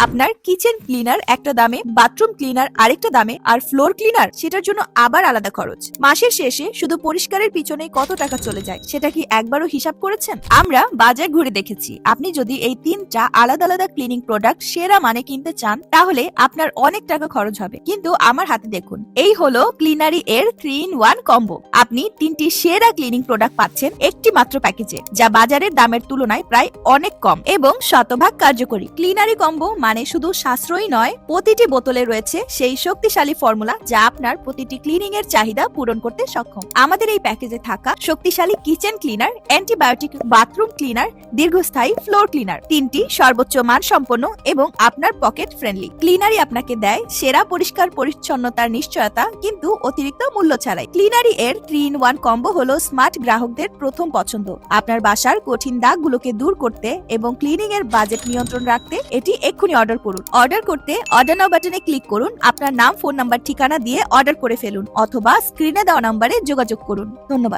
আপনার kitchen cleaner একটা দামে, বাথরুম ক্লিনার আরেকটা দামে, আর ফ্লোর ক্লিনার সেটার জন্য আবার আলাদা খরচ। মাসের শেষে শুধু পরিষ্কারের পিছনে কত টাকা চলে যায় সেটা কি একবারও হিসাব করেছেন? আমরা বাজার ঘুরে দেখেছি, আপনি যদি এই তিনটা আলাদা আলাদা ক্লিনিং প্রোডাক্ট সেরা মানে কিনতে চান তাহলে আপনার অনেক টাকা খরচ হবে। কিন্তু আমার হাতে দেখুন, এই হলো ক্লিনারি এর 3-in-1 কম্বো। আপনি তিনটি সেরা ক্লিনিং প্রোডাক্ট পাচ্ছেন একটি মাত্র প্যাকেজে, যা বাজারের দামের তুলনায় প্রায় অনেক কম এবং শতভাগ কার্যকরী। ক্লিনারি কম্বো মানে শুধু সাশ্রয়ী নয়, প্রতিটি বোতলে রয়েছে সেই শক্তিশালী ফর্মুলা যা আপনার প্রতিটি ক্লিনিং এর চাহিদা পূরণ করতে সক্ষম। আমাদের এই প্যাকেজে থাকা শক্তিশালী kitchen cleaner, antibiotic bathroom cleaner, দীর্ঘস্থায়ী ফ্লোর ক্লিনার, তিনটি সর্বোচ্চ মানসম্পন্ন এবং আপনার পকেট ফ্রেন্ডলি। ক্লিনারি আপনাকে দেয় সেরা পরিষ্কার পরিচ্ছন্নতার নিশ্চয়তা, কিন্তু অতিরিক্ত মূল্য ছাড়াই। ক্লিনারি এর 3-in-1 কম্বো হলো স্মার্ট গ্রাহকদের প্রথম পছন্দ। আপনার বাসার কঠিন দাগগুলোকে দূর করতে এবং ক্লিনিং এর বাজেট নিয়ন্ত্রণ রাখতে এটি এক্ষুনি অর্ডার করুন। অর্ডার করতে অর্ডার নাও বাটনে ক্লিক করুন, আপনার নাম, ফোন নাম্বার, ঠিকানা দিয়ে অর্ডার করে ফেলুন অথবা স্ক্রিনে দেওয়া নম্বরে যোগাযোগ করুন। ধন্যবাদ।